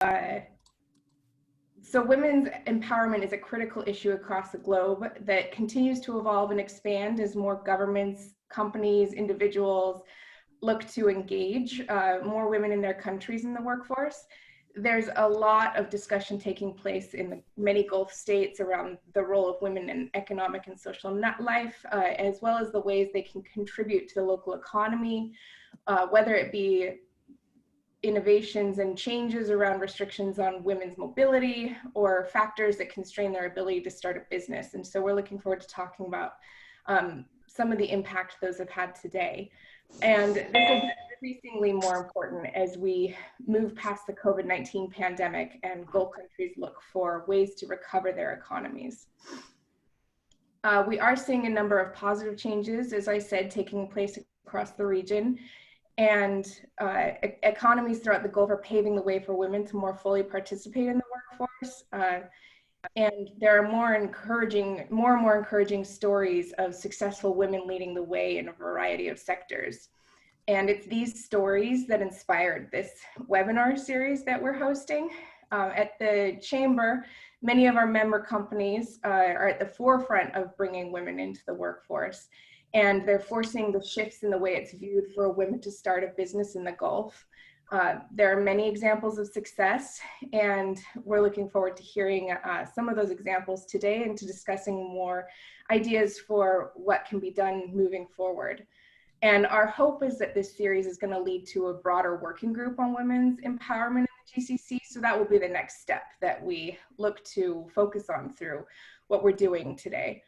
So women's empowerment is a critical issue across the globe that continues to evolve and expand as more governments, companies, individuals look to engage more women in their countries in the workforce. There's a lot of discussion taking place in the many Gulf states around the role of women in economic and social life, as well as the ways they can contribute to the local economy, whether it be innovations and changes around restrictions on women's mobility or factors that constrain their ability to start a business. And so we're looking forward to talking about some of the impact those have had today. And this will be increasingly more important as we move past the COVID-19 pandemic and Gulf countries look for ways to recover their economies. We are seeing a number of positive changes, as I said, taking place across the region. And economies throughout the Gulf are paving the way for women to more fully participate in the workforce. And there are more and more encouraging stories of successful women leading the way in a variety of sectors. And it's these stories that inspired this webinar series that we're hosting. At the Chamber, many of our member companies are at the forefront of bringing women into the workforce. And they're forcing the shifts in the way it's viewed for women to start a business in the Gulf. There are many examples of success, and we're looking forward to hearing some of those examples today and to discussing more ideas for what can be done moving forward. And our hope is that this series is going to lead to a broader working group on women's empowerment in the GCC. So that will be the next step that we look to focus on through what we're doing today.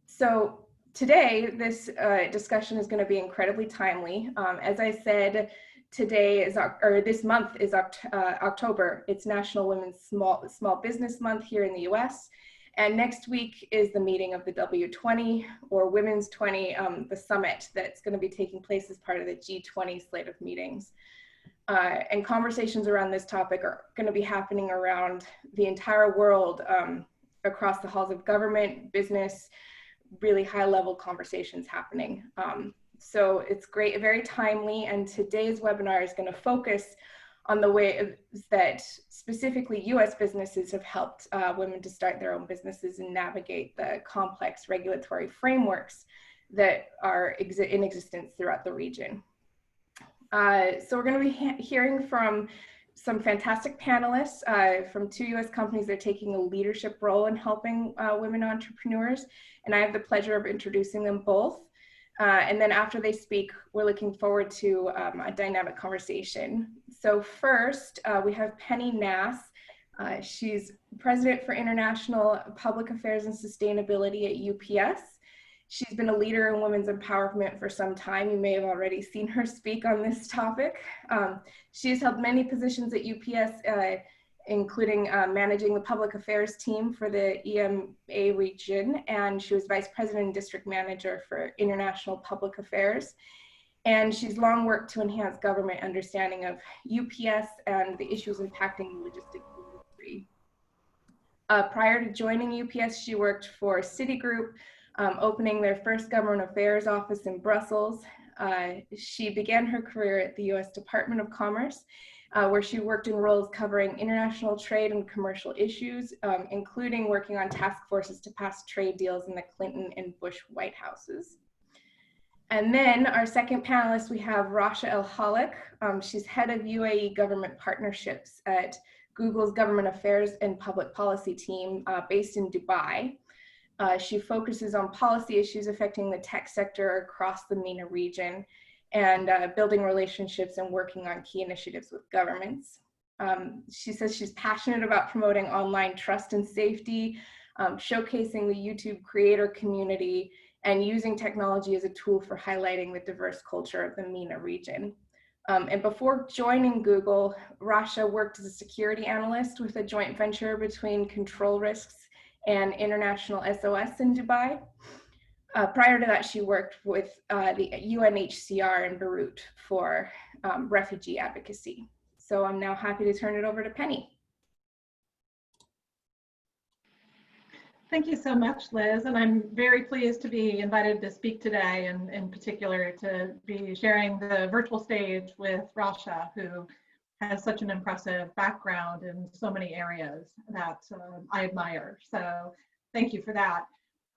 So today, this discussion is going to be incredibly timely. As I said, today is, or this month is October. It's National Women's Small Business Month here in the US. And next week is the meeting of the W20 or Women's 20, the summit that's going to be taking place as part of the G20 slate of meetings. And conversations around this topic are going to be happening around the entire world, across the halls of government, business, really high-level conversations happening. So it's great, very timely, and today's webinar is going to focus on the way that specifically US businesses have helped women to start their own businesses and navigate the complex regulatory frameworks that are in existence throughout the region. So we're going to be hearing from some fantastic panelists from 2 US companies that are taking a leadership role in helping women entrepreneurs. And I have the pleasure of introducing them both. And then after they speak, we're looking forward to a dynamic conversation. So first, we have Penny Naas. She's President for International Public Affairs and Sustainability at UPS. She's been a leader in women's empowerment for some time. You may have already seen her speak on this topic. She has held many positions at UPS, including managing the public affairs team for the EMA region, and she was Vice President and District Manager for International Public Affairs. And she's long worked to enhance government understanding of UPS and the issues impacting the logistics industry. Prior to joining UPS, she worked for Citigroup, opening their first government affairs office in Brussels. She began her career at the US Department of Commerce, where she worked in roles covering international trade and commercial issues, including working on task forces to pass trade deals in the Clinton and Bush White Houses. And then our second panelist, we have Rasha El Hallak. She's head of UAE Government Partnerships at Google's Government Affairs and Public Policy team based in Dubai. She focuses on policy issues affecting the tech sector across the MENA region and building relationships and working on key initiatives with governments. She says she's passionate about promoting online trust and safety, showcasing the YouTube creator community, and using technology as a tool for highlighting the diverse culture of the MENA region. And before joining Google, Rasha worked as a security analyst with a joint venture between Control Risks and International SOS in Dubai. Prior to that, she worked with the UNHCR in Beirut for refugee advocacy. So I'm now happy to turn it over to Penny. Thank you so much, Liz, and I'm very pleased to be invited to speak today, and in particular to be sharing the virtual stage with Rasha, who has such an impressive background in so many areas that I admire. So thank you for that.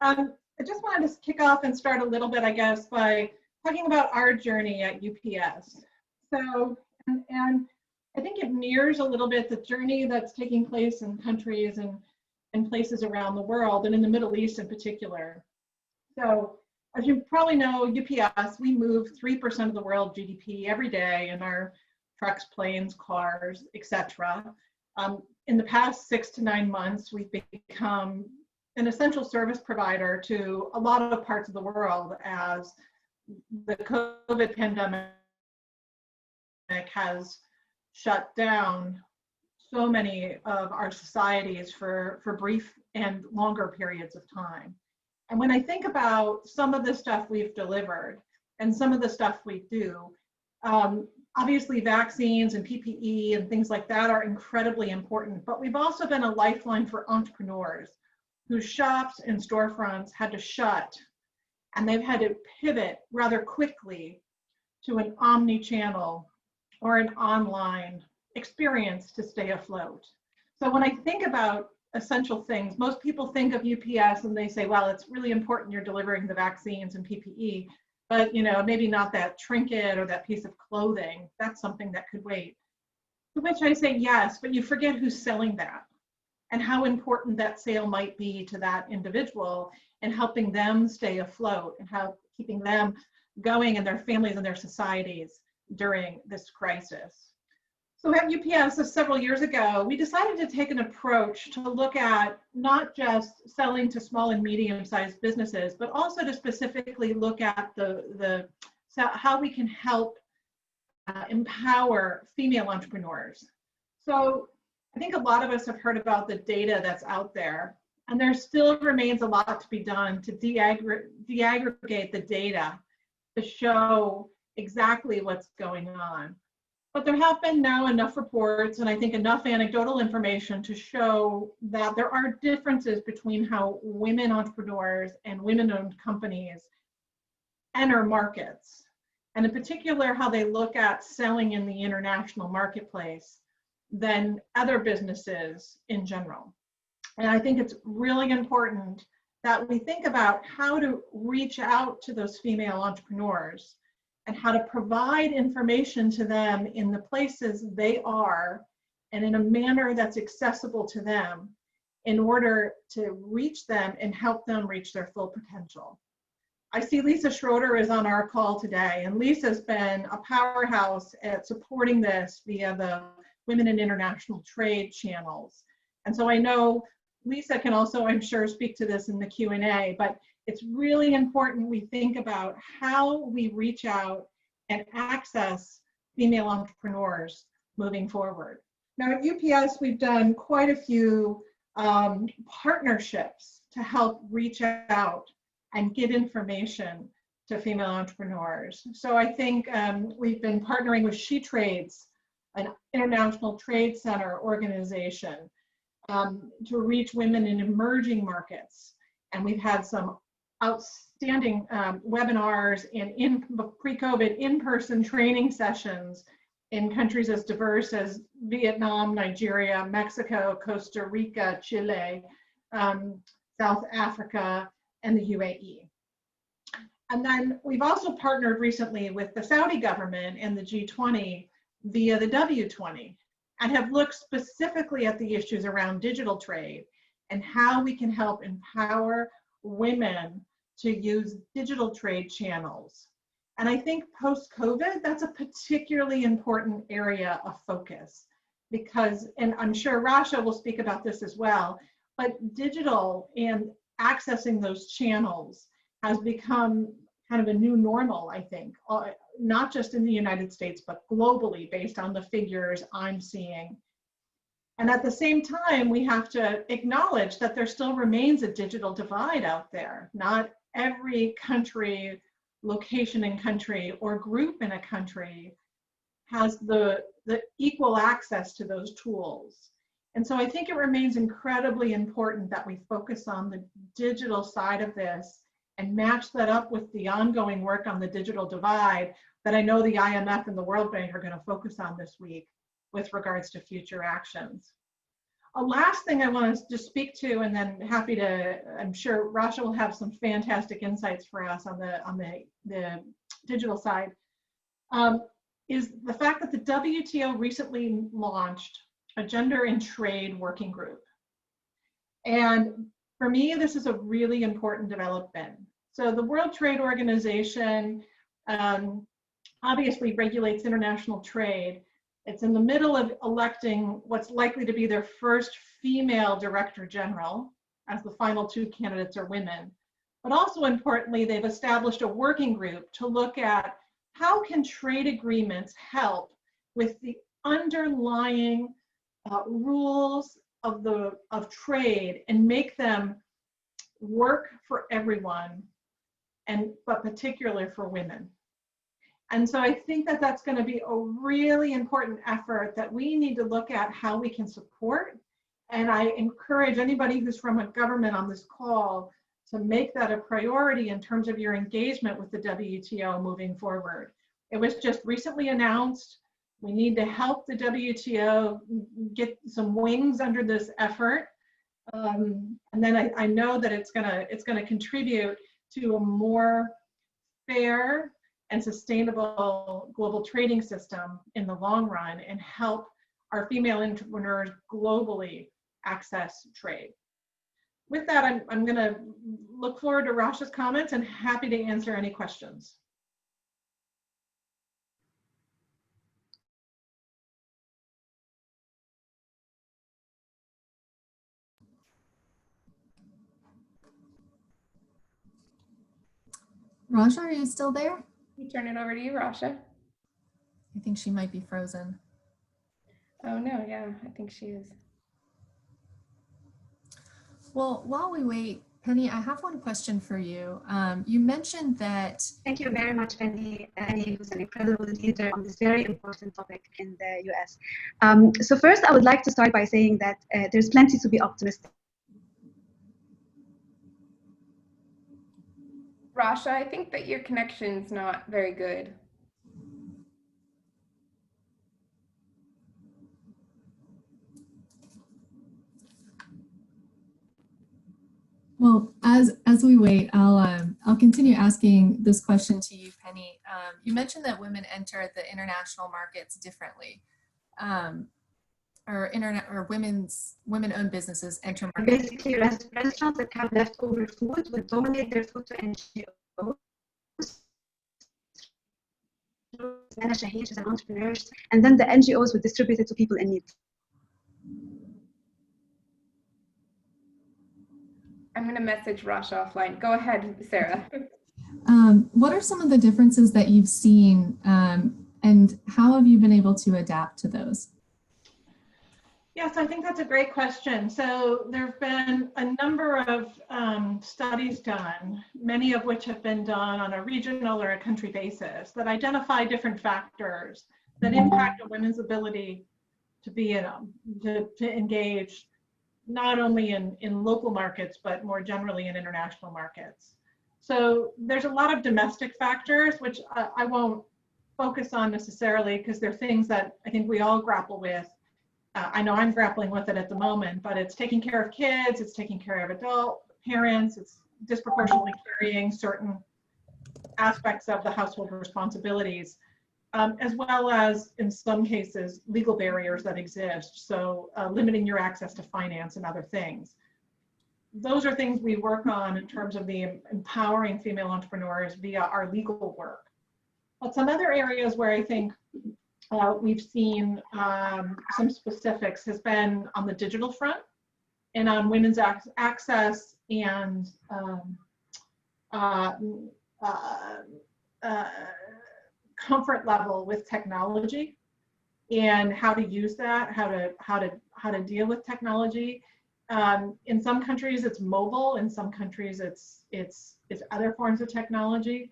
I just wanted to kick off and start a little bit, I guess, by talking about our journey at UPS. So, and I think it mirrors a little bit the journey that's taking place in countries and places around the world, and in the Middle East in particular. So, as you probably know, UPS, we move 3% of the world GDP every day in our trucks, planes, cars, etc. In the past 6 to 9 months, we've become an essential service provider to a lot of parts of the world as the COVID pandemic has shut down so many of our societies for brief and longer periods of time. And when I think about some of the stuff we've delivered and some of the stuff we do, obviously vaccines and PPE and things like that are incredibly important, but we've also been a lifeline for entrepreneurs whose shops and storefronts had to shut, and they've had to pivot rather quickly to an omni-channel or an online experience to stay afloat. So when I think about essential things, most people think of UPS and they say, well, it's really important you're delivering the vaccines and PPE, but maybe not that trinket or that piece of clothing. That's something that could wait. To which I say, yes, but you forget who's selling that and how important that sale might be to that individual and helping them stay afloat and how keeping them going and their families and their societies during this crisis. So at UPS several years ago, we decided to take an approach to look at not just selling to small and medium-sized businesses, but also to specifically look at how we can help empower female entrepreneurs. So I think a lot of us have heard about the data that's out there, and there still remains a lot to be done to de-aggregate the data to show exactly what's going on. But there have been now enough reports and I think enough anecdotal information to show that there are differences between how women entrepreneurs and women-owned companies enter markets, and in particular how they look at selling in the international marketplace than other businesses in general. And I think it's really important that we think about how to reach out to those female entrepreneurs and how to provide information to them in the places they are and in a manner that's accessible to them in order to reach them and help them reach their full potential. I see Lisa Schroeder is on our call today, and Lisa's been a powerhouse at supporting this via the Women in International Trade channels. And so I know Lisa can also, I'm sure, speak to this in the Q&A, but it's really important we think about how we reach out and access female entrepreneurs moving forward. Now at UPS, we've done quite a few partnerships to help reach out and get information to female entrepreneurs. So I think we've been partnering with She Trades, an international trade center organization, to reach women in emerging markets. And we've had some outstanding webinars and pre-COVID in-person training sessions in countries as diverse as Vietnam, Nigeria, Mexico, Costa Rica, Chile, South Africa, and the UAE. And then we've also partnered recently with the Saudi government and the G20 via the W20, and have looked specifically at the issues around digital trade and how we can help empower women to use digital trade channels. And I think post-COVID, that's a particularly important area of focus because, and I'm sure Rasha will speak about this as well, but digital and accessing those channels has become kind of a new normal, I think, not just in the United States, but globally based on the figures I'm seeing. And at the same time, we have to acknowledge that there still remains a digital divide out there. Not every country, location in country, or group in a country has the equal access to those tools. And so I think it remains incredibly important that we focus on the digital side of this and match that up with the ongoing work on the digital divide that I know the IMF and the World Bank are going to focus on this week. with regards to future actions. A last thing I want to just speak to, and then happy to, I'm sure Rasha will have some fantastic insights for us on the digital side, is the fact that the WTO recently launched a gender and trade working group. And for me, this is a really important development. So the World Trade Organization obviously regulates international trade. It's in the middle of electing what's likely to be their first female director general, as the final two candidates are women. But also importantly, they've established a working group to look at how can trade agreements help with the underlying rules of trade and make them work for everyone, but particularly for women. And so I think that that's going to be a really important effort that we need to look at how we can support. And I encourage anybody who's from a government on this call to make that a priority in terms of your engagement with the WTO moving forward. It was just recently announced. We need to help the WTO get some wings under this effort. And then I know that it's gonna contribute to a more fair and sustainable global trading system in the long run and help our female entrepreneurs globally access trade. With that, I'm gonna look forward to Rasha's comments and happy to answer any questions. Rasha, are you still there? We turn it over to you, Rasha. I think she might be frozen. Oh no, yeah, I think she is. Well, while we wait, Penny, I have one question for you. You mentioned that... Thank you very much, Penny. Penny was an incredible leader on this very important topic in the US. So first, I would like to start by saying that there's plenty to be optimistic. Rasha, I think that your connection's not very good. Well, as we wait, I'll continue asking this question to you, Penny. You mentioned that women enter the international markets differently, or women-owned businesses enter markets. Basically, restaurants that have leftover food would donate their food to NGOs, and entrepreneurs, and then the NGOs would distribute it to people in need. I'm going to message Rasha offline. Go ahead, Sarah. What are some of the differences that you've seen, and how have you been able to adapt to those? Yes, I think that's a great question. So there have been a number of studies done, many of which have been done on a regional or a country basis that identify different factors that impact a women's ability to be to engage not only in local markets, but more generally in international markets. So there's a lot of domestic factors, which I won't focus on necessarily because they're things that I think we all grapple with. I know I'm grappling with it at the moment, but it's taking care of kids, it's taking care of adult parents, it's disproportionately carrying certain aspects of the household responsibilities, as well as, in some cases, legal barriers that exist. So limiting your access to finance and other things. Those are things we work on in terms of the empowering female entrepreneurs via our legal work. But some other areas where I think we've seen some specifics has been on the digital front and on women's access and comfort level with technology and how to use that, how to deal with technology. In some countries it's mobile, in some countries it's other forms of technology.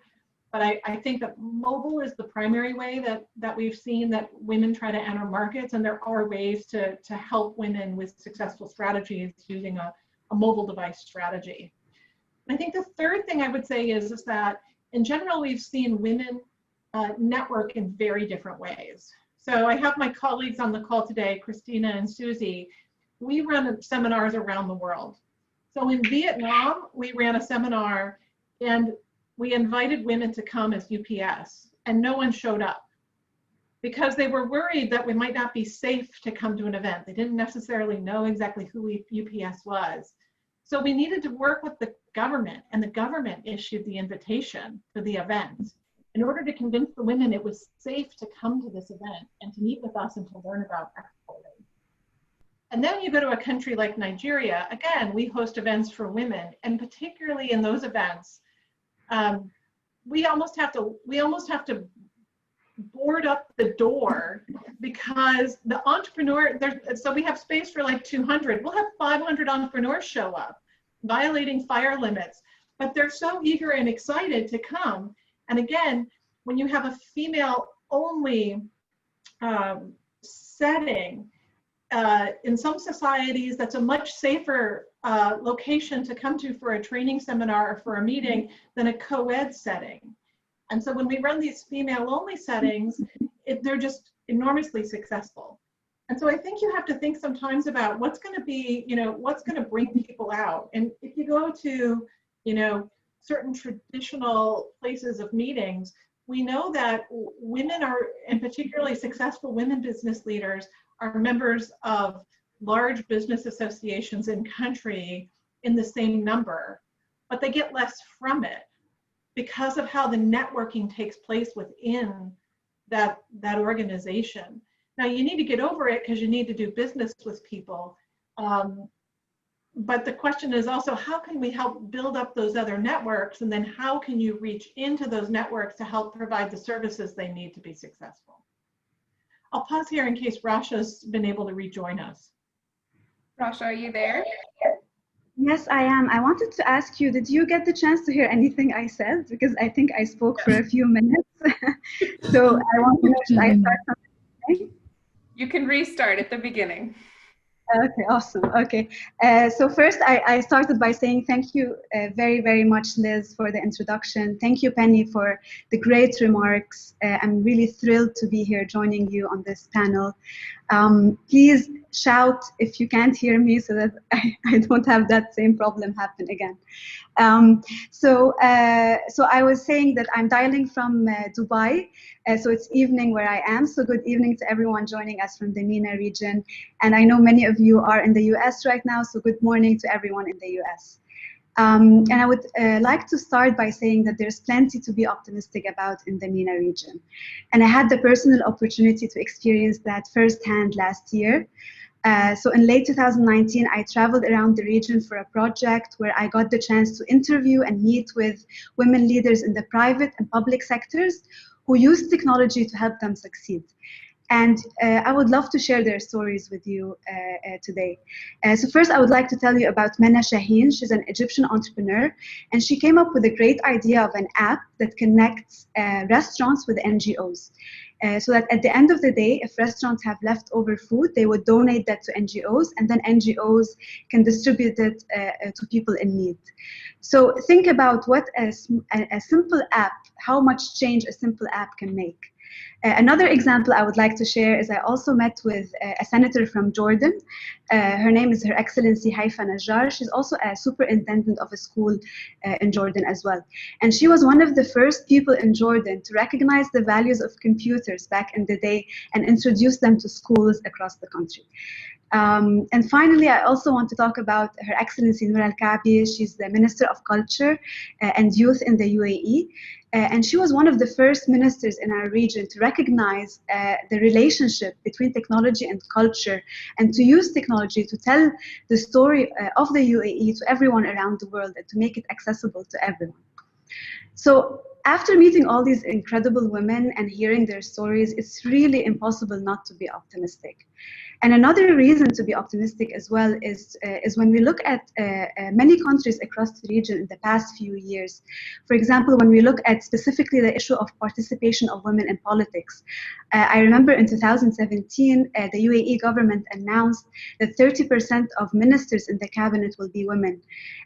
But I think that mobile is the primary way that we've seen that women try to enter markets, and there are ways to help women with successful strategies using a mobile device strategy. I think the third thing I would say is that in general we've seen women network in very different ways. So I have my colleagues on the call today, Christina and Susie. We run seminars around the world. So in Vietnam, we ran a seminar and we invited women to come as UPS, and no one showed up because they were worried that we might not be safe to come to an event. They didn't necessarily know exactly who UPS was. So we needed to work with the government, and the government issued the invitation to the event in order to convince the women it was safe to come to this event and to meet with us and to learn about exporting. And then you go to a country like Nigeria, again, we host events for women, and particularly in those events, we almost have to board up the door because the entrepreneur, so we have space for like 200, we'll have 500 entrepreneurs show up, violating fire limits, but they're so eager and excited to come. And again, when you have a female-only setting, in some societies, that's a much safer location to come to for a training seminar or for a meeting than a co-ed setting. And so when we run these female-only settings, they're just enormously successful. And so I think you have to think sometimes about what's going to be, what's going to bring people out. And if you go to, certain traditional places of meetings, we know that women are, and particularly successful women business leaders, are members of large business associations in country in the same number, but they get less from it because of how the networking takes place within that organization. Now you need to get over it because you need to do business with people. But the question is also, how can we help build up those other networks? And then how can you reach into those networks to help provide the services they need to be successful? I'll pause here in case Rasha's been able to rejoin us. Rasha, are you there? Yes, I am. I wanted to ask you, did you get the chance to hear anything I said? Because I think I spoke for a few minutes. So I want to know, should I start something? You can restart at the beginning. Okay, awesome. Okay, so first I started by saying thank you very, very much, Liz, for the introduction. Thank you, Penny, for the great remarks. I'm really thrilled to be here joining you on this panel. Please shout if you can't hear me so that I don't have that same problem happen again. So I was saying that I'm dialing from Dubai, so it's evening where I am. So good evening to everyone joining us from the MENA region. And I know many of you are in the US right now, so good morning to everyone in the US. And I would like to start by saying that there's plenty to be optimistic about in the MENA region. And I had the personal opportunity to experience that firsthand last year. So in late 2019, I traveled around the region for a project where I got the chance to interview and meet with women leaders in the private and public sectors who use technology to help them succeed. And I would love to share their stories with you today. So first, I would like to tell you about Mena Shaheen. She's an Egyptian entrepreneur, and she came up with a great idea of an app that connects restaurants with NGOs. So that at the end of the day, if restaurants have leftover food, they would donate that to NGOs, and then NGOs can distribute it to people in need. So think about what a simple app, how much change a simple app can make. Another example I would like to share is I also met with a senator from Jordan. Her name is Her Excellency Haifa Najjar. She's also a superintendent of a school in Jordan as well. And she was one of the first people in Jordan to recognize the values of computers back in the day and introduce them to schools across the country. And finally, I also want to talk about Her Excellency Noor Al-Kaabi. She's the Minister of Culture and Youth in the UAE. And she was one of the first ministers in our region to recognize the relationship between technology and culture, and to use technology to tell the story of the UAE to everyone around the world and to make it accessible to everyone. So after meeting all these incredible women and hearing their stories, it's really impossible not to be optimistic. And another reason to be optimistic as well is when we look at many countries across the region in the past few years. For example, when we look at specifically the issue of participation of women in politics. I remember in 2017, the UAE government announced that 30% of ministers in the cabinet will be women.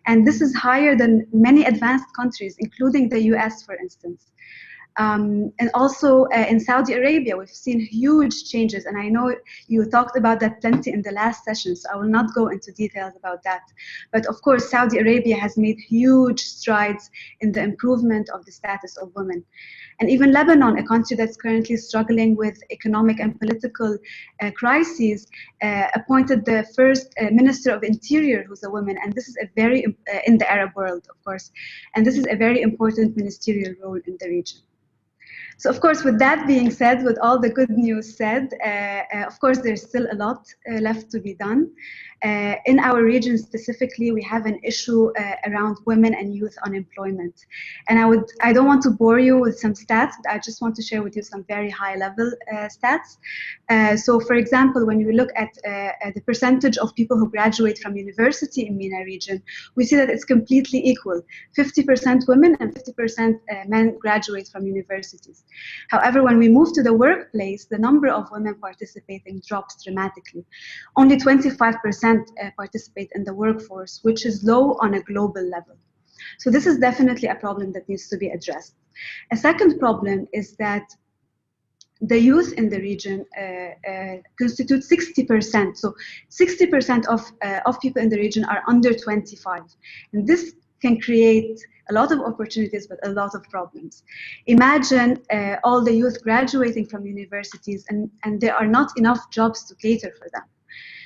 And this is higher than many advanced countries, including the US, for instance. And also in Saudi Arabia, we've seen huge changes. And I know you talked about that plenty in the last session, so I will not go into details about that. But of course, Saudi Arabia has made huge strides in the improvement of the status of women. And even Lebanon, a country that's currently struggling with economic and political crises, appointed the first Minister of Interior who's a woman. And this is a very, in the Arab world, of course. And this is a very important ministerial role in the region. So of course, with that being said, with all the good news said, of course, there's still a lot left to be done. In our region specifically, we have an issue around women and youth unemployment. And I don't want to bore you with some stats, but I just want to share with you some very high level stats. So for example, when you look at the percentage of people who graduate from university in MENA region, we see that it's completely equal. 50% women and 50% men graduate from universities. However, when we move to the workplace, the number of women participating drops dramatically. Only 25% participate in the workforce, which is low on a global level. So this is definitely a problem that needs to be addressed. A second problem is that the youth in the region constitute 60%. So 60% of people in the region are under 25. And this can create a lot of opportunities, but a lot of problems. Imagine all the youth graduating from universities and there are not enough jobs to cater for them.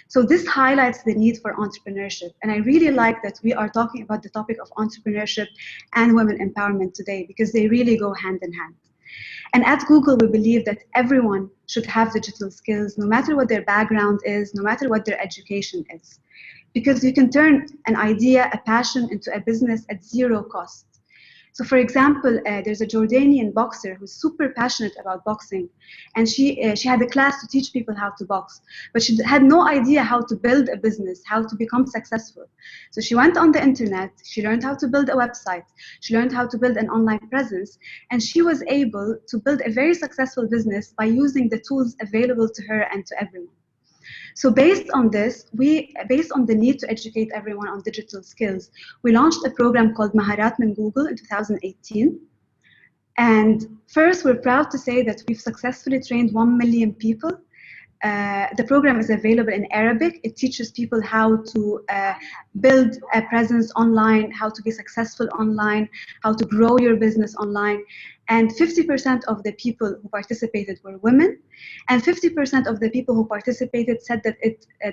So this highlights the need for entrepreneurship. And I really like that we are talking about the topic of entrepreneurship and women empowerment today, because they really go hand in hand. And at Google, we believe that everyone should have digital skills, no matter what their background is, no matter what their education is. Because you can turn an idea, a passion, into a business at zero cost. So for example, there's a Jordanian boxer who's super passionate about boxing, and she had a class to teach people how to box, but she had no idea how to build a business, how to become successful. So she went on the internet, she learned how to build a website, she learned how to build an online presence, and she was able to build a very successful business by using the tools available to her and to everyone. So based on this, based on the need to educate everyone on digital skills, we launched a program called Maharat min Google in 2018. And first, we're proud to say that we've successfully trained 1 million people. The program is available in Arabic. It teaches people how to build a presence online, how to be successful online, how to grow your business online. And 50% of the people who participated were women, and 50% of the people who participated said that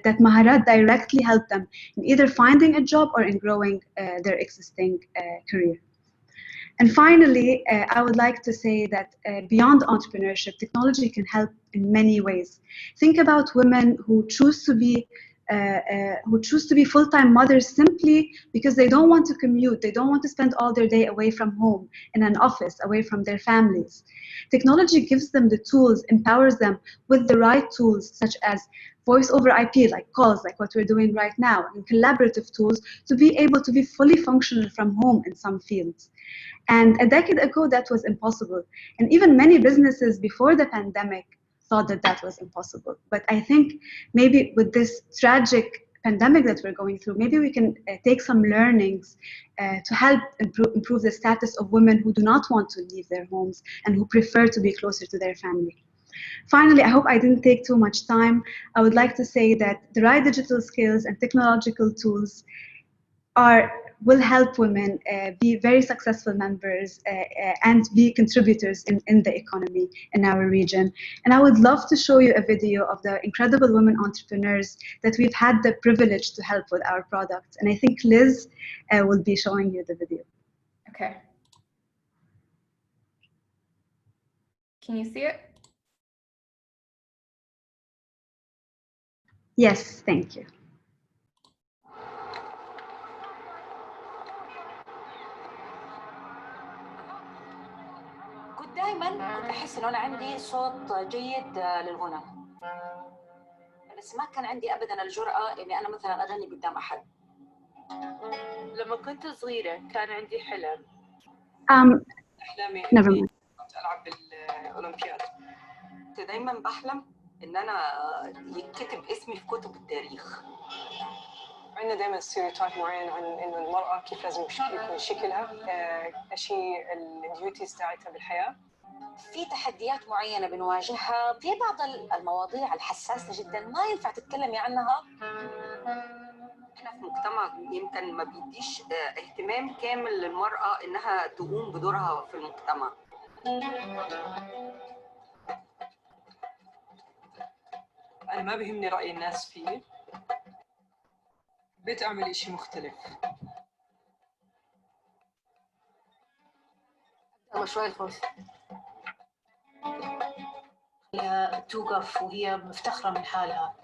that Maharat directly helped them in either finding a job or in growing their existing career. And finally, I would like to say that beyond entrepreneurship, technology can help in many ways. Think about women who choose to be full-time mothers simply because they don't want to commute, they don't want to spend all their day away from home, in an office, away from their families. Technology gives them the tools, empowers them with the right tools, such as voice over IP, like calls, like what we're doing right now, and collaborative tools to be able to be fully functional from home in some fields. And a decade ago, that was impossible. And even many businesses before the pandemic thought that that was impossible. But I think maybe with this tragic pandemic that we're going through, maybe we can take some learnings to help improve the status of women who do not want to leave their homes and who prefer to be closer to their family. Finally, I hope I didn't take too much time. I would like to say that the right digital skills and technological tools will help women be very successful members and be contributors in the economy in our region. And I would love to show you a video of the incredible women entrepreneurs that we've had the privilege to help with our products. And I think Liz will be showing you the video. Okay. Can you see it? Yes, thank you. دائما كنت احس انه انا عندي صوت جيد للغنى، بس ما كان عندي ابدا الجرأة اني انا مثلا اغني قدام احد. لما كنت صغيرة كان عندي حلم. احلامي اني العب بالاولمبياد. كنت دايما بحلم ان انا يتكتب اسمي في كتب التاريخ. عندنا دائما ستيريوتايب معين عن انه المرأة كيف لازم يكون شكلها، اشي الديوتيز تاعتها بالحياة. في تحديات معينة بنواجهها في بعض المواضيع الحساسة جدا ما ينفع تتكلمي عنها. احنا في مجتمع يمكن ما بيديش اهتمام كامل للمرأة انها تقوم بدورها في المجتمع. انا ما بيهمني رأي الناس فيه، بدي اعمل اشي مختلف. شوي الخوف خليها توقف وهي مفتخرة من حالها.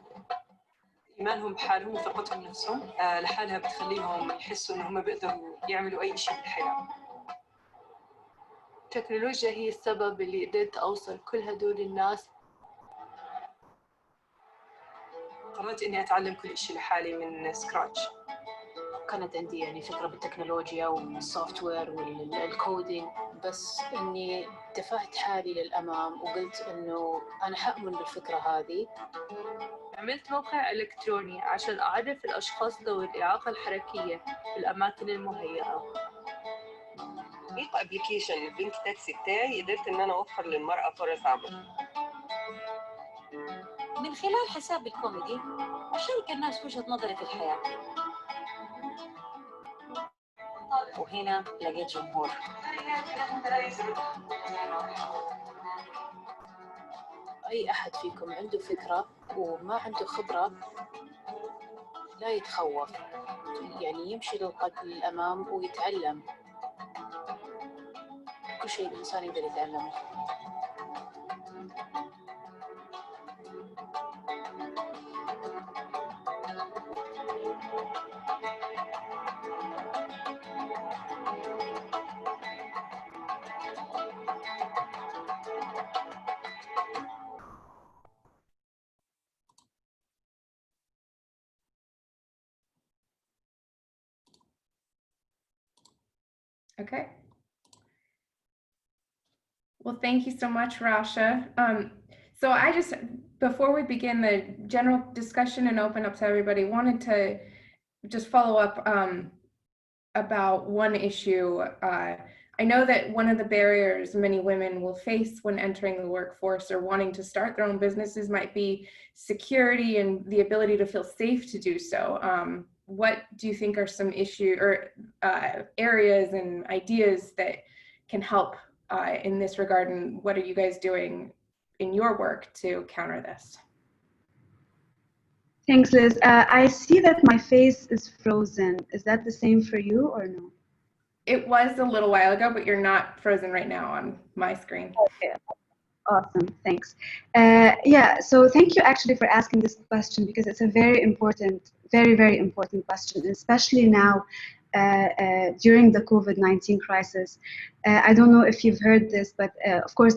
إيمانهم بحالهم وثقتهم بنفسهم لحالها بتخليهم يحسوا إنهم بيقدروا يعملوا أي شيء بالحياة. التكنولوجيا هي السبب اللي قدرت أوصل كل هدول الناس. قررت إني أتعلم كل شيء لحالي من سكراتش. كانت عندي يعني فكرة بالتكنولوجيا والسوفت وير والكودينج، بس إني دفعت حالي للأمام وقلت إنه أنا حأمن بالفكرة هذه. عملت موقع إلكتروني عشان أعرف الأشخاص ذوي الإعاقة الحركية بالأماكن المهيئة. طريق ابلكيشن البنك تاكسي بتاعي قدرت ان انا اوفر للمرأة فرص عمل من خلال حساب الكوميدي أشارك الناس وجهة نظري في الحياة، وهنا لقيت جمهور. أي أحد فيكم عنده فكرة وما عنده خبرة لا يتخوف، يعني يمشي للأمام ويتعلم. كل شيء الإنسان يقدر يتعلمه. Okay. Well, thank you so much, Rasha. So I just, before we begin the general discussion and open up to everybody, wanted to just follow up about one issue. I know that one of the barriers many women will face when entering the workforce or wanting to start their own businesses might be security and the ability to feel safe to do so. What do you think are some issue or areas and ideas that can help in this regard, and what are you guys doing in your work to counter this? Thanks, Liz. I see that my face is frozen. Is that the same for you or no? It was a little while ago, but you're not frozen right now on my screen. Okay. Awesome, thanks. Yeah, so thank you actually for asking this question, because it's a very important, very important question, especially now during the COVID-19 crisis. I don't know if you've heard this, but of course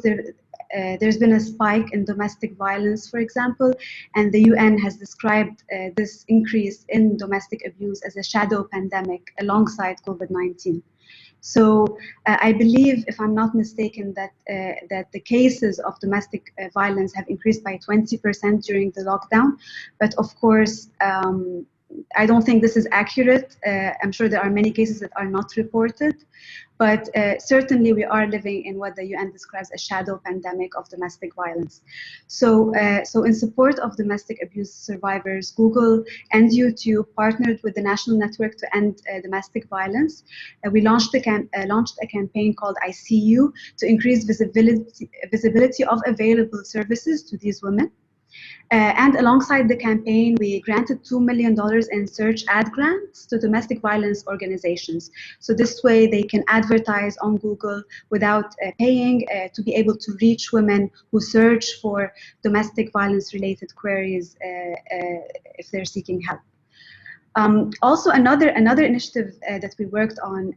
there's been a spike in domestic violence, for example, and the UN has described this increase in domestic abuse as a shadow pandemic alongside COVID-19. So I believe, if I'm not mistaken, that the cases of domestic violence have increased by 20% during the lockdown. But of course, I don't think this is accurate. I'm sure there are many cases that are not reported, but certainly we are living in what the UN describes as a shadow pandemic of domestic violence. So, in support of domestic abuse survivors, Google and YouTube partnered with the National Network to End Domestic Violence. We launched a campaign called I See You to increase visibility of available services to these women. And alongside the campaign, we granted $2 million in search ad grants to domestic violence organizations. So this way they can advertise on Google without paying to be able to reach women who search for domestic violence related queries if they're seeking help. Also, another initiative that we worked on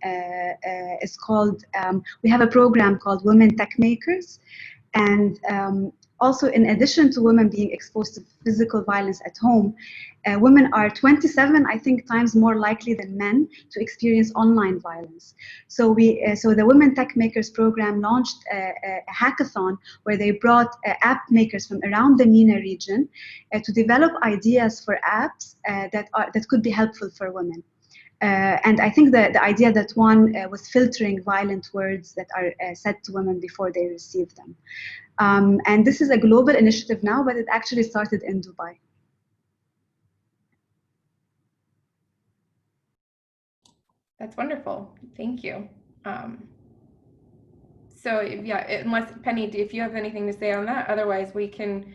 is called, we have a program called Women Tech Makers. And also, in addition to women being exposed to physical violence at home, women are 27, I think, times more likely than men to experience online violence. So the Women Tech Makers program launched a hackathon where they brought app makers from around the MENA region to develop ideas for apps that could be helpful for women. And I think that the idea that one was filtering violent words that are said to women before they receive them. And this is a global initiative now, but it actually started in Dubai. That's wonderful. Thank you. So yeah, unless Penny, if you have anything to say on that, otherwise we can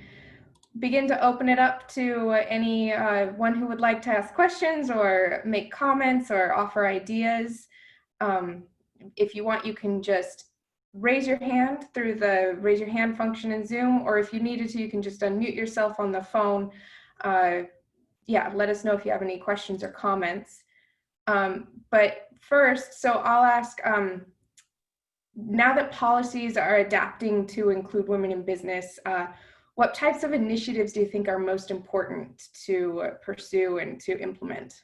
begin to open it up to anyone who would like to ask questions or make comments or offer ideas. If you want, you can just raise your hand through the raise your hand function in Zoom, or if you needed to, you can just unmute yourself on the phone. Yeah, let us know if you have any questions or comments. But first, so I'll ask, now that policies are adapting to include women in business, what types of initiatives do you think are most important to pursue and to implement?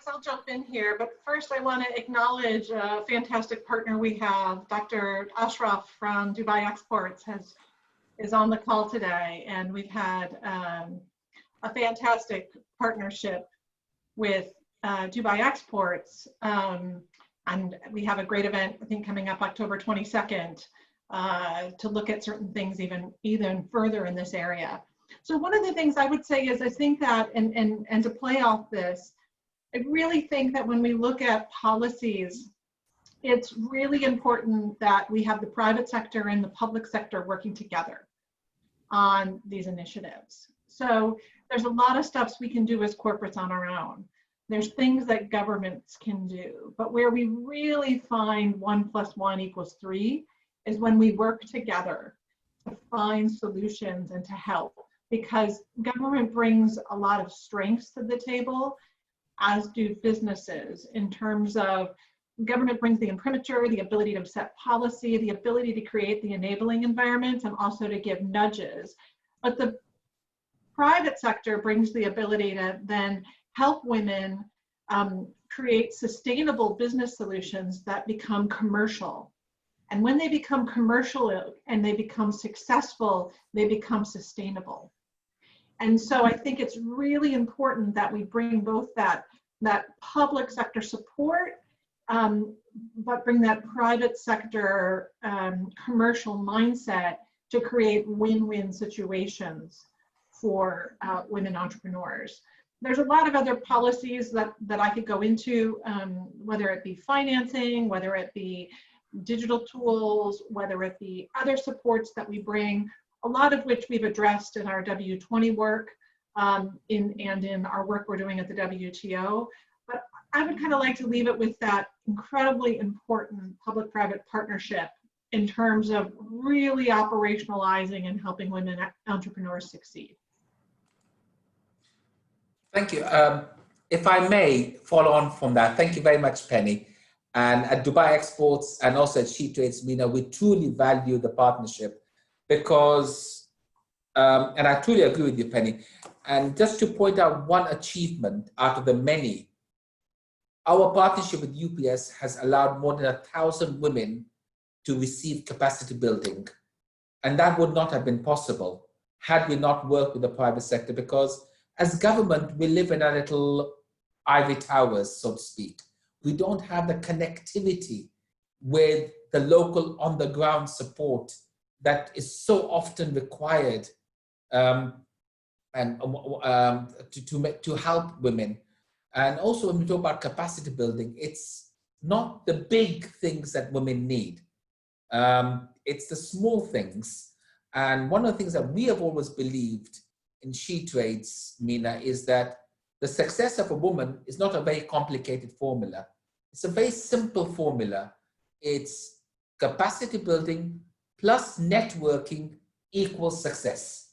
I'll jump in here, but first I want to acknowledge a fantastic partner we have. Dr. Ashraf from Dubai Exports is on the call today, and we've had a fantastic partnership with Dubai Exports, and we have a great event, I think, coming up October 22nd to look at certain things even further in this area. So one of the things I would say is I think that, and to play off this, I really think that when we look at policies, it's really important that we have the private sector and the public sector working together on these initiatives. So there's a lot of steps we can do as corporates on our own. There's things that governments can do, but where we really find 1 + 1 = 3 is when we work together to find solutions and to help, because government brings a lot of strengths to the table, as do businesses, in terms of government brings the imprimatur, the ability to set policy, the ability to create the enabling environment, and also to give nudges. But the private sector brings the ability to then help women create sustainable business solutions that become commercial. And when they become commercial and they become successful, they become sustainable. And so I think it's really important that we bring both that public sector support, but bring that private sector commercial mindset to create win-win situations for women entrepreneurs. There's a lot of other policies that I could go into, whether it be financing, whether it be digital tools, whether it be other supports that we bring, a lot of which we've addressed in our W20 work and in our work we're doing at the WTO. But I would kind of like to leave it with that incredibly important public-private partnership in terms of really operationalizing and helping women entrepreneurs succeed. Thank you. If I may follow on from that, thank you very much, Penny. And at Dubai Exports and also at She Trades MENA, we truly value the partnership because, and I truly agree with you, Penny. And just to point out one achievement out of the many, our partnership with UPS has allowed more than 1,000 women to receive capacity building. And that would not have been possible had we not worked with the private sector, because as government, we live in a little ivory towers, so to speak. We don't have the connectivity with the local on-the-ground support that is so often required to help women. And also when we talk about capacity building, it's not the big things that women need. It's the small things. And one of the things that we have always believed in She Trades MENA is that the success of a woman is not a very complicated formula. It's a very simple formula. It's capacity building plus networking equals success.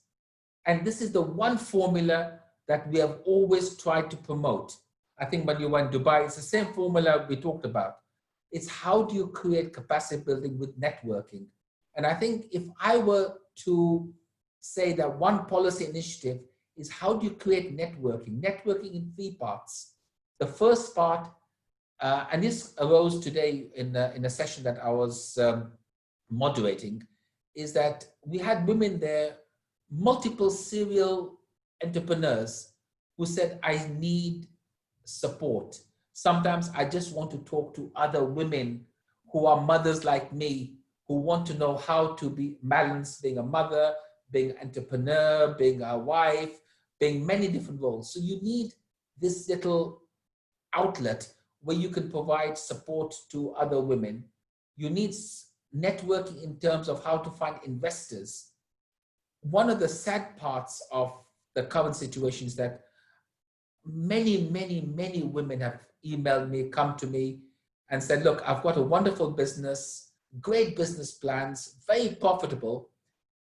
And this is the one formula that we have always tried to promote. I think when you were in Dubai, it's the same formula we talked about. It's how do you create capacity building with networking? And I think if I were to say that one policy initiative is how do you create networking? Networking in 3 parts. The first part, and this arose today in a session that I was moderating, is that we had women there, multiple serial entrepreneurs who said, I need support. Sometimes I just want to talk to other women who are mothers like me, who want to know how to be balanced, being a mother, being an entrepreneur, being a wife, being many different roles. So you need this little outlet where you can provide support to other women. You need networking in terms of how to find investors. One of the sad parts of the current situation is that many women have emailed me, come to me and said, look, I've got a wonderful business, great business plans, very profitable,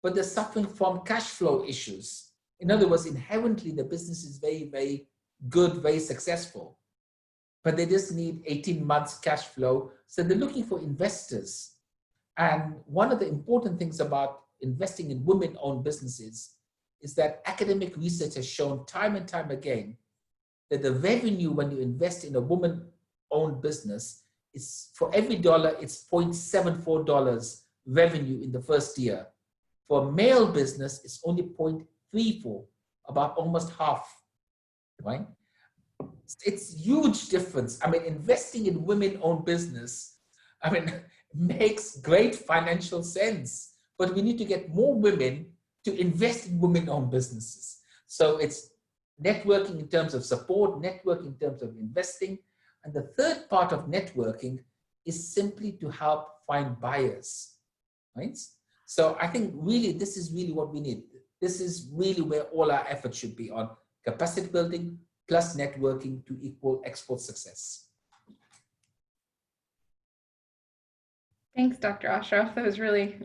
but they're suffering from cash flow issues. In other words, inherently, the business is very good, very successful, but they just need 18 months cash flow. So they're looking for investors. And one of the important things about investing in women-owned businesses is that academic research has shown time and time again that the revenue when you invest in a woman-owned business is, for every dollar, it's $0.74 revenue in the first year. For a male business, it's only 0.34, about almost half, right? It's huge difference. I mean, investing in women-owned business, I mean, makes great financial sense, but we need to get more women to invest in women-owned businesses. So it's networking in terms of support, networking in terms of investing. And the third part of networking is simply to help find buyers, right? So I think really, this is really what we need. This is really where all our efforts should be on capacity building plus networking to equal export success. Thanks, Dr. Ashraf. That was really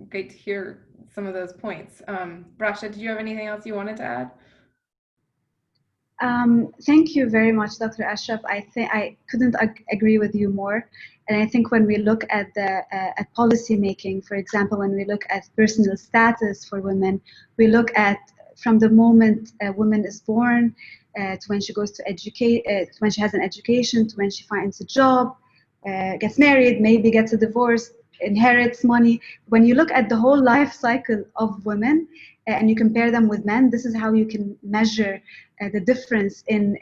great to hear some of those points. Rasha, did you have anything else you wanted to add? Thank you very much, Dr. Ashraf. I think I couldn't agree with you more. And I think when we look at the at policy making, for example, when we look at personal status for women, we look at from the moment a woman is born to when she goes to educate, when she has an education, to when she finds a job, gets married, maybe gets a divorce, inherits money. When you look at the whole life cycle of women and you compare them with men, this is how you can measure the difference in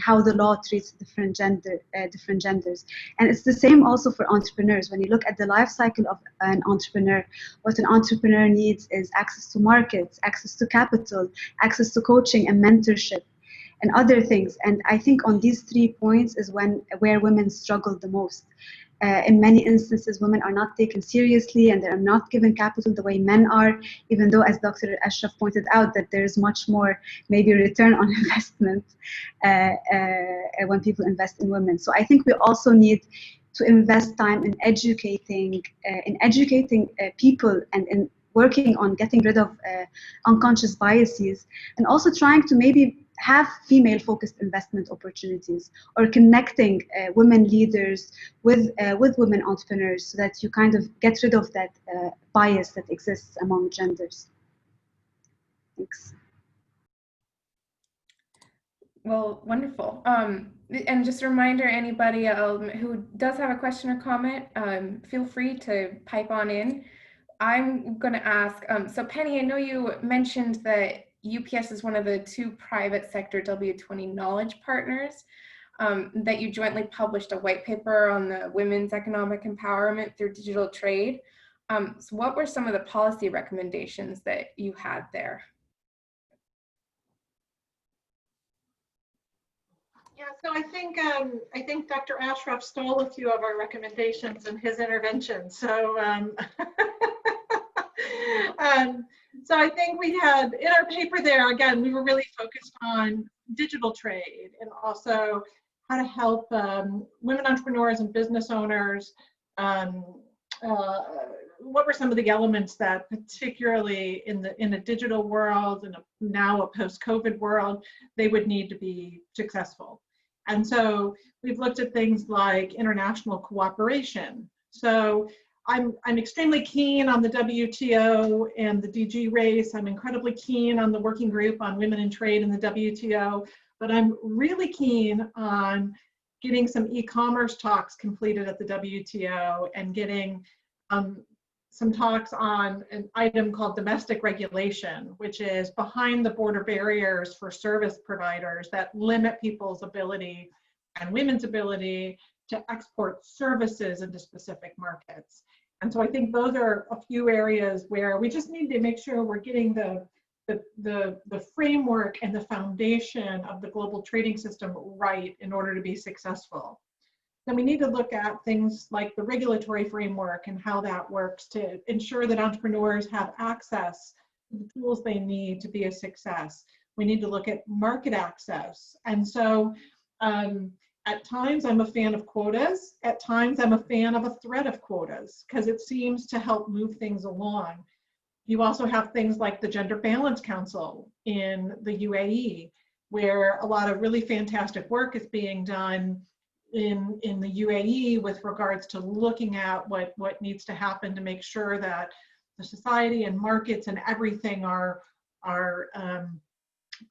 how the law treats different genders. And it's the same also for entrepreneurs. When you look at the life cycle of an entrepreneur, what an entrepreneur needs is access to markets, access to capital, access to coaching and mentorship, and other things. And I think on these 3 points is where women struggle the most. In many instances, women are not taken seriously and they are not given capital the way men are, even though, as Dr. Ashraf pointed out, that there is much more maybe return on investment when people invest in women. So I think we also need to invest time in educating people and in working on getting rid of unconscious biases, and also trying to maybe have female-focused investment opportunities, or connecting women leaders with women entrepreneurs, so that you kind of get rid of that bias that exists among genders. Thanks. Well, wonderful. And just a reminder, anybody who does have a question or comment, feel free to pipe on in. I'm going to ask, so Penny, I know you mentioned that UPS is one of the 2 private sector W20 knowledge partners, that you jointly published a white paper on the women's economic empowerment through digital trade. So what were some of the policy recommendations that you had there? Yeah, so I think Dr. Ashraf stole a few of our recommendations in his intervention. So so I think we had in our paper there, again, we were really focused on digital trade and also how to help women entrepreneurs and business owners. What were some of the elements that, particularly in a digital world and now a post-COVID world, they would need to be successful? And so we've looked at things like international cooperation. So I'm extremely keen on the WTO and the DG race. I'm incredibly keen on the working group on women in trade in the WTO, but I'm really keen on getting some e-commerce talks completed at the WTO and getting some talks on an item called domestic regulation, which is behind the border barriers for service providers that limit people's ability and women's ability to export services into specific markets. And so I think those are a few areas where we just need to make sure we're getting the framework and the foundation of the global trading system right in order to be successful. Then we need to look at things like the regulatory framework and how that works to ensure that entrepreneurs have access to the tools they need to be a success. We need to look at market access. And so at times I'm a fan of quotas. At times I'm a fan of a threat of quotas because it seems to help move things along. You also have things like the Gender Balance Council in the UAE, where a lot of really fantastic work is being done in the UAE with regards to looking at what needs to happen to make sure that the society and markets and everything are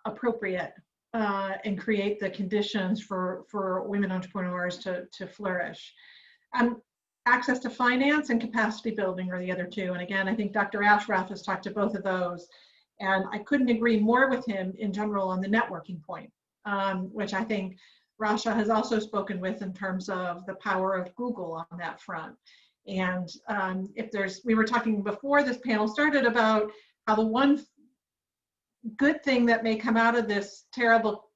appropriate and create the conditions for women entrepreneurs to flourish. Access to finance and capacity building are the other two. And again, I think Dr. Ashraf has talked to both of those. And I couldn't agree more with him in general on the networking point, which I think Rasha has also spoken with in terms of the power of Google on that front. And we were talking before this panel started about how the one good thing that may come out of this terrible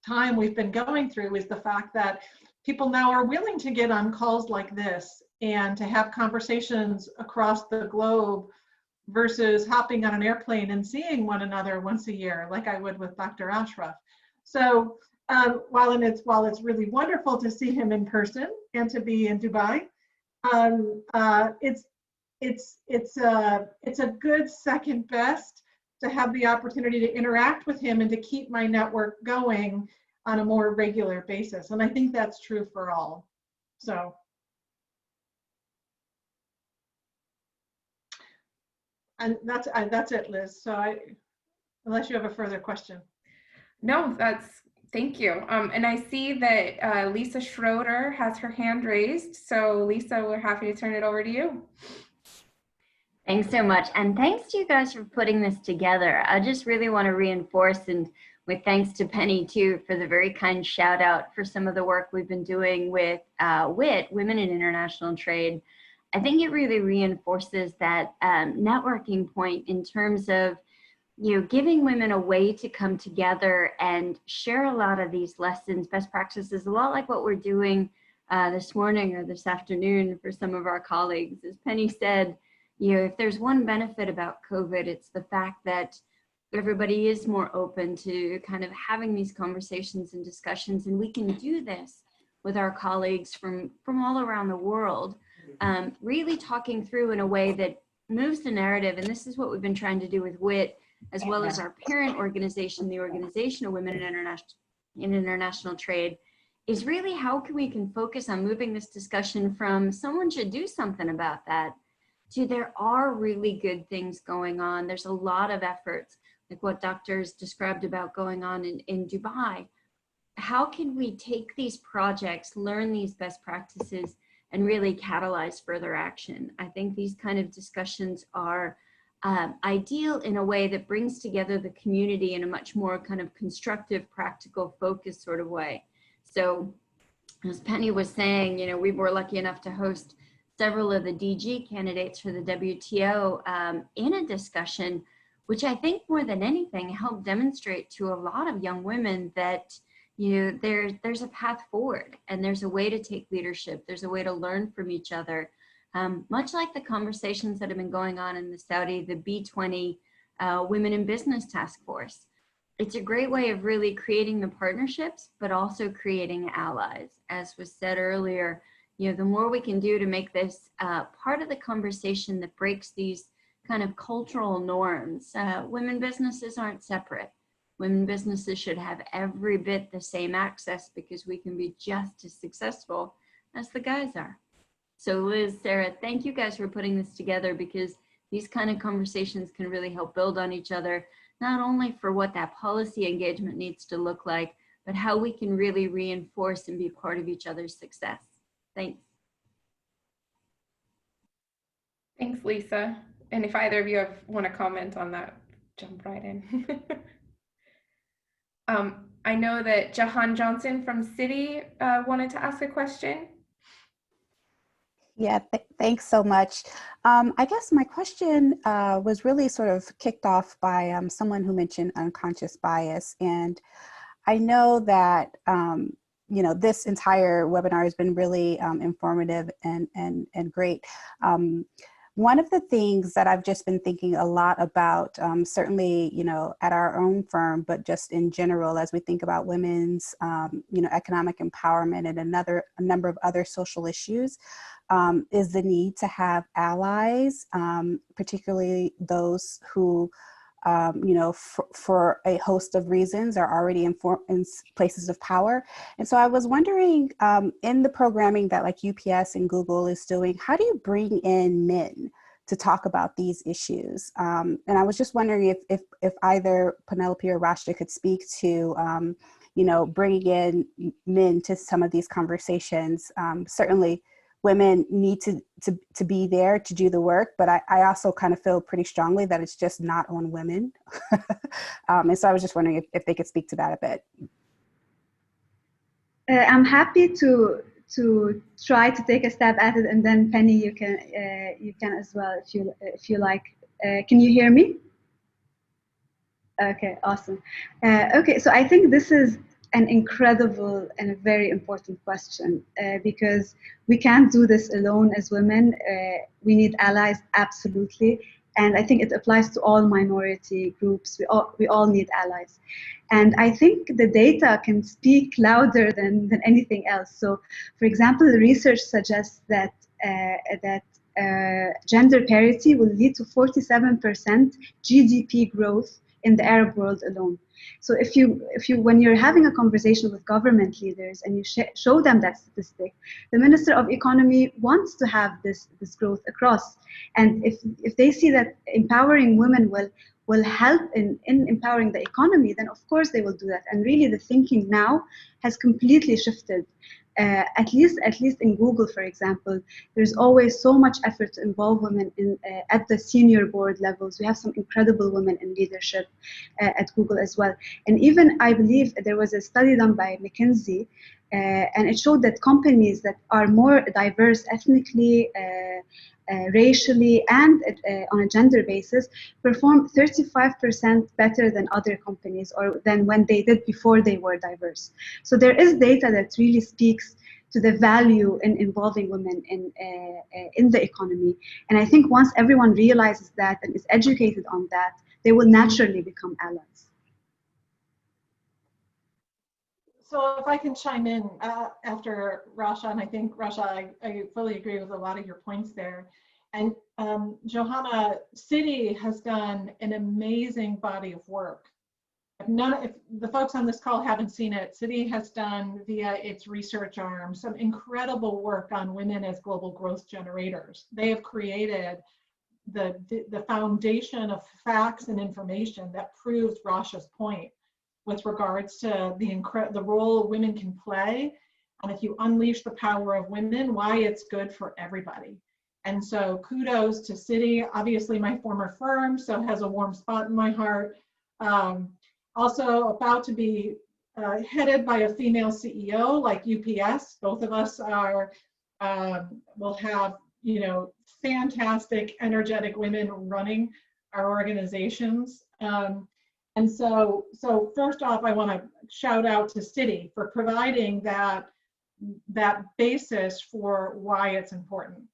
time we've been going through is the fact that people now are willing to get on calls like this and to have conversations across the globe versus hopping on an airplane and seeing one another once a year, like I would with Dr. Ashraf. So while it's really wonderful to see him in person and to be in Dubai, it's a good second best to have the opportunity to interact with him and to keep my network going on a more regular basis. And I think that's true for all. So. And that's it, Liz. So unless you have a further question. No, thank you. And I see that Lisa Schroeder has her hand raised. So Lisa, we're happy to turn it over to you. Thanks so much. And thanks to you guys for putting this together. I just really want to reinforce, and with thanks to Penny too, for the very kind shout out for some of the work we've been doing with WIT, Women in International Trade. I think it really reinforces that networking point in terms of, giving women a way to come together and share a lot of these lessons, best practices, a lot like what we're doing this morning or this afternoon for some of our colleagues. As Penny said, if there's one benefit about COVID, it's the fact that everybody is more open to kind of having these conversations and discussions, and we can do this with our colleagues from all around the world, really talking through in a way that moves the narrative. And this is what we've been trying to do with WIT, as well as our parent organization, the Organization of Women in International Trade, is really how we can focus on moving this discussion from someone should do something about that to there are really good things going on. There's a lot of efforts, like what doctors described about going on in Dubai. How can we take these projects, learn these best practices, and really catalyze further action? I think these kind of discussions are ideal in a way that brings together the community in a much more kind of constructive, practical, focused sort of way. So as Penny was saying, we were lucky enough to host several of the DG candidates for the WTO in a discussion, which I think more than anything helped demonstrate to a lot of young women that there's a path forward and there's a way to take leadership. There's a way to learn from each other. Much like the conversations that have been going on in the B20 Women in Business Task Force. It's a great way of really creating the partnerships, but also creating allies. As was said earlier, the more we can do to make this part of the conversation that breaks these kind of cultural norms. Women businesses aren't separate. Women businesses should have every bit the same access because we can be just as successful as the guys are. So Liz, Sarah, thank you guys for putting this together, because these kind of conversations can really help build on each other, not only for what that policy engagement needs to look like, but how we can really reinforce and be part of each other's success. Thanks. Thanks, Lisa. And if either of you want to comment on that, jump right in. I know that Jahan Johnson from Citi wanted to ask a question. Yeah, thanks so much. I guess my question was really sort of kicked off by someone who mentioned unconscious bias. And I know that, you know, this entire webinar has been really informative and great. One of the things that I've just been thinking a lot about, certainly, you know, at our own firm, but just in general, as we think about women's, you know, economic empowerment and a number of other social issues, is the need to have allies, particularly those who, you know, for a host of reasons are already in places of power. And so I was wondering, in the programming that like UPS and Google is doing, how do you bring in men to talk about these issues? And I was just wondering if either Penelope or Rasha could speak to, you know, bringing in men to some of these conversations. Certainly, women need to be there to do the work, but I also kind of feel pretty strongly that it's just not on women. And so I was just wondering if they could speak to that a bit. I'm happy to try to take a stab at it, and then Penny, you can as well if you like. Can you hear me? Okay, awesome. Okay, so I think this is an incredible and a very important question because we can't do this alone as women. We need allies, absolutely. And I think it applies to all minority groups. We all need allies. And I think the data can speak louder than anything else. So, for example, the research suggests that gender parity will lead to 47% GDP growth in the Arab world alone. So if you when you're having a conversation with government leaders and you show them that statistic, the Minister of Economy wants to have this growth across. And if they see that empowering women will help in empowering the economy, then of course they will do that. And really the thinking now has completely shifted. At least in Google, for example, there's always so much effort to involve women at the senior board levels. We have some incredible women in leadership at Google as well. And even I believe there was a study done by McKinsey, and it showed that companies that are more diverse ethnically, racially, and on a gender basis perform 35% better than other companies or than when they did before they were diverse. So there is data that really speaks to the value in involving women in the economy. And I think once everyone realizes that and is educated on that, they will naturally become allies. So if I can chime in after Rasha, and I think Rasha, I fully agree with a lot of your points there. And Johanna, Citi has done an amazing body of work. If the folks on this call haven't seen it, Citi has done via its research arm some incredible work on women as global growth generators. They have created the foundation of facts and information that proves Rasha's point with regards to the role women can play, and if you unleash the power of women, why it's good for everybody. And so kudos to Citi, obviously my former firm, so has a warm spot in my heart. Also about to be headed by a female CEO like UPS. Both of us are, will have, you know, fantastic, energetic women running our organizations. And so first off, I want to shout out to Citi for providing that basis for why it's important.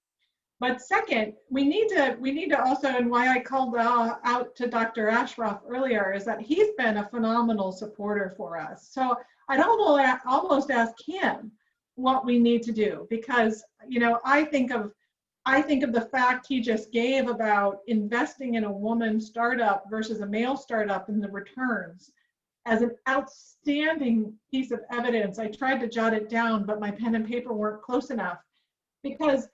But second, we need to also, and why I called out to Dr. Ashraf earlier, is that he's been a phenomenal supporter for us. So I'd almost ask him what we need to do, because, you know, I think of the fact he just gave about investing in a woman startup versus a male startup and the returns as an outstanding piece of evidence. I tried to jot it down, but my pen and paper weren't close enough, because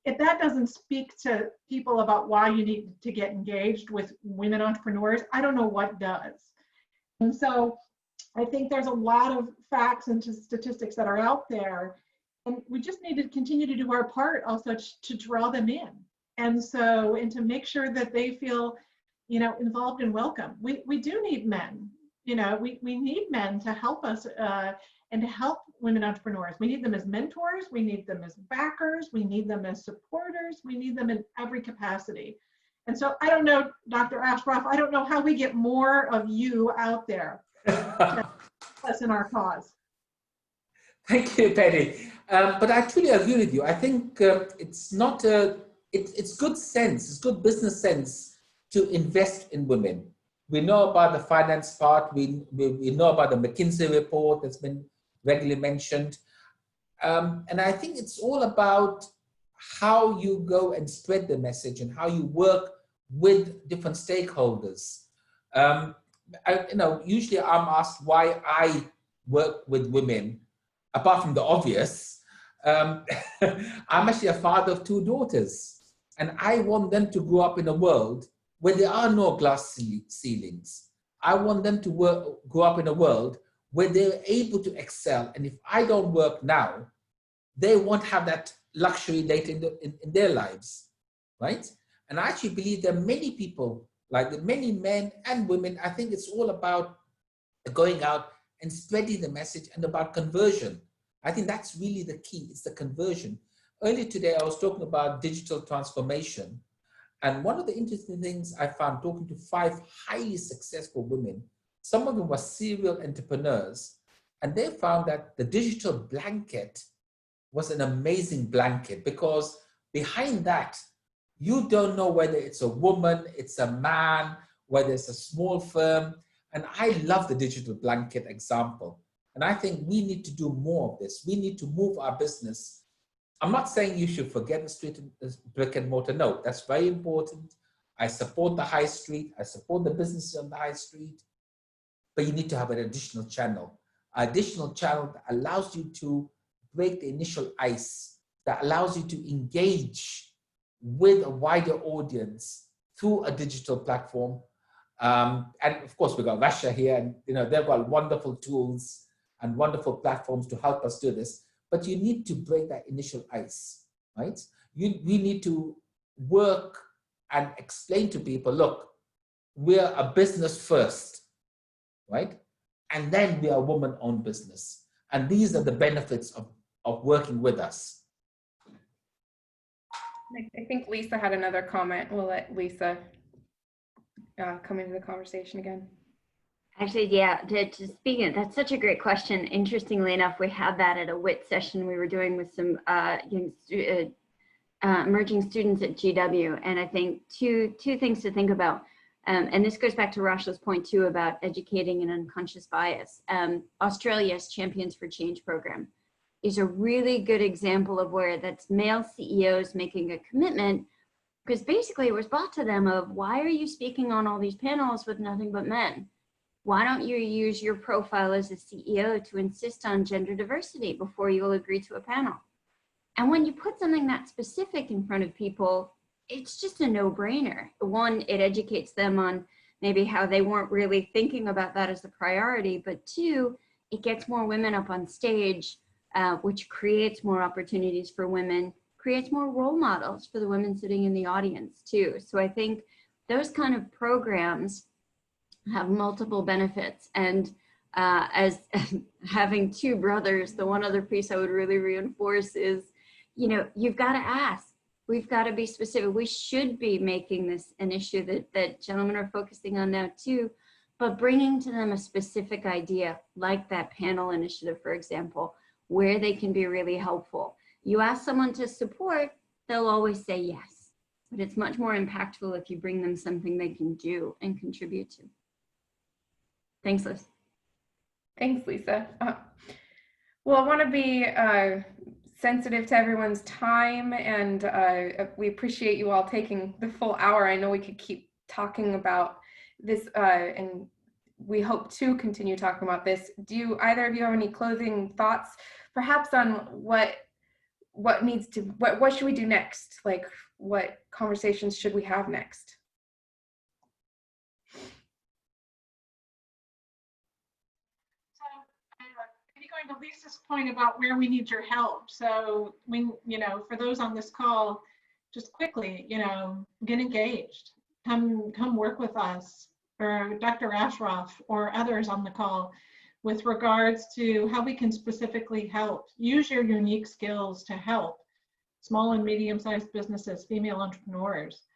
if that doesn't speak to people about why you need to get engaged with women entrepreneurs, I don't know what does. And so I think there's a lot of facts and statistics that are out there, and we just need to continue to do our part also to draw them in. And so, and to make sure that they feel, you know, involved and welcome. We do need men, you know, we need men to help us and to help women entrepreneurs. We need them as mentors, we need them as backers, we need them as supporters, we need them in every capacity. And so I don't know, Dr. Ashraf, I don't know how we get more of you out there to help us in our cause. Thank you, Penny. But I truly agree with you. I think it's not it's good sense, it's good business sense to invest in women. We know about the finance part. We know about the McKinsey report that's been regularly mentioned. And I think it's all about how you go and spread the message and how you work with different stakeholders. You know, usually I'm asked why I work with women, apart from the obvious. I'm actually a father of 2 daughters, and I want them to grow up in a world where there are no glass ceilings. I want them to grow up in a world where they're able to excel. And if I don't work now, they won't have that luxury later in their lives, right? And I actually believe there are many people, like many men and women. I think it's all about going out and spreading the message and about conversion. I think that's really the key. It's the conversion. Earlier today, I was talking about digital transformation. And one of the interesting things I found talking to 5 highly successful women, some of them were serial entrepreneurs, and they found that the digital blanket was an amazing blanket, because behind that, you don't know whether it's a woman, it's a man, whether it's a small firm. And I love the digital blanket example. And I think we need to do more of this. We need to move our business. I'm not saying you should forget the brick and mortar. No, that's very important. I support the high street. I support the businesses on the high street. But you need to have an additional channel that allows you to break the initial ice, that allows you to engage with a wider audience through a digital platform. And of course, we've got Rasha here, and you know, they've got wonderful tools and wonderful platforms to help us do this. But you need to break that initial ice, right? We need to work and explain to people, look, we're a business first, right? And then we are a woman-owned business. And these are the benefits of working with us. I think Lisa had another comment. We'll let Lisa come into the conversation again. Actually, yeah, to speak of, that's such a great question. Interestingly enough, we had that at a WIT session we were doing with some emerging students at GW. And I think two things to think about. And this goes back to Rasha's point too about educating an unconscious bias. Australia's Champions for Change program is a really good example of where that's male CEOs making a commitment, because basically it was brought to them of, why are you speaking on all these panels with nothing but men? Why don't you use your profile as a CEO to insist on gender diversity before you'll agree to a panel? And when you put something that specific in front of people, it's just a no-brainer. One, it educates them on maybe how they weren't really thinking about that as a priority, but 2, it gets more women up on stage, which creates more opportunities for women, creates more role models for the women sitting in the audience too. So I think those kind of programs have multiple benefits. And as having 2 brothers, the one other piece I would really reinforce is, you know, you've got to ask. We've got to be specific. We should be making this an issue that gentlemen are focusing on now too, but bringing to them a specific idea, like that panel initiative, for example, where they can be really helpful. You ask someone to support, they'll always say yes, but it's much more impactful if you bring them something they can do and contribute to. Thanks, Liz. Thanks, Lisa. Well, I want to be sensitive to everyone's time, and we appreciate you all taking the full hour. I know we could keep talking about this, and we hope to continue talking about this. Do either of you have any closing thoughts, perhaps on what should we do next? Like, what conversations should we have next? Going to Lisa's point about where we need your help. So when, you know, for those on this call, just quickly, get engaged. Come work with us, or Dr. Ashraf or others on the call, with regards to how we can specifically help. Use your unique skills to help small and medium-sized businesses, female entrepreneurs.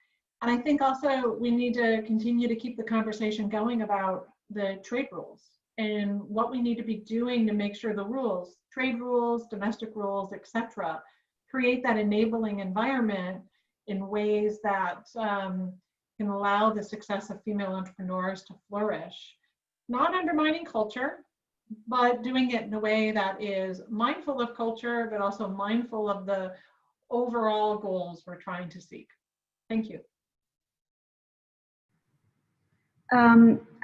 And I think also we need to continue to keep the conversation going about the trade rules and what we need to be doing to make sure the rules, trade rules, domestic rules, etc., create that enabling environment in ways that can allow the success of female entrepreneurs to flourish. Not undermining culture, but doing it in a way that is mindful of culture, but also mindful of the overall goals we're trying to seek. Thank you.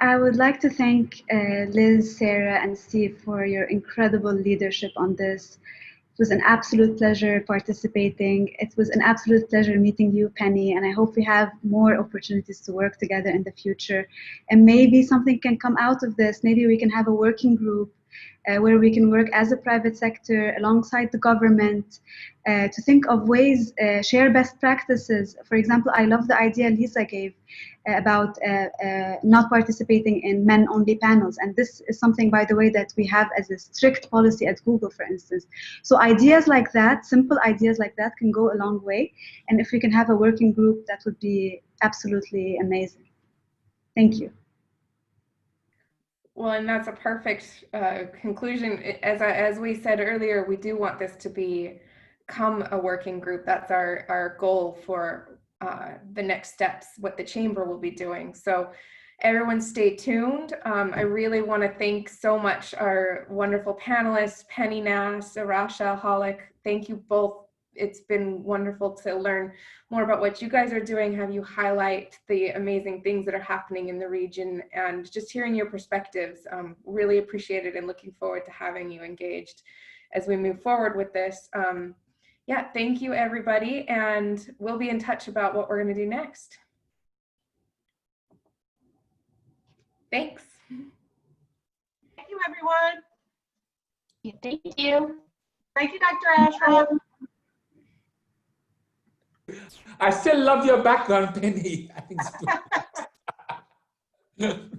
I would like to thank Liz, Sarah, and Steve for your incredible leadership on this. It was an absolute pleasure participating. It was an absolute pleasure meeting you, Penny, and I hope we have more opportunities to work together in the future. And maybe something can come out of this. Maybe we can have a working group where we can work as a private sector alongside the government to think of ways, share best practices. For example, I love the idea Lisa gave about not participating in men-only panels. And this is something, by the way, that we have as a strict policy at Google, for instance. So ideas like that, simple ideas like that, can go a long way. And if we can have a working group, that would be absolutely amazing. Thank you. Well, and that's a perfect conclusion. As we said earlier, we do want this to become a working group. That's our goal for the next steps, what the chamber will be doing. So everyone stay tuned. I really want to thank so much our wonderful panelists, Penny Naas, Rasha El Hallak. Thank you both. It's been wonderful to learn more about what you guys are doing, have you highlight the amazing things that are happening in the region, and just hearing your perspectives. Really appreciate it and looking forward to having you engaged as we move forward with this. Yeah, thank you everybody, and we'll be in touch about what we're going to do next. Thanks. Thank you, everyone. Thank you. Thank you, Dr. Ashraf. I still love your background, Penny. I think it's good.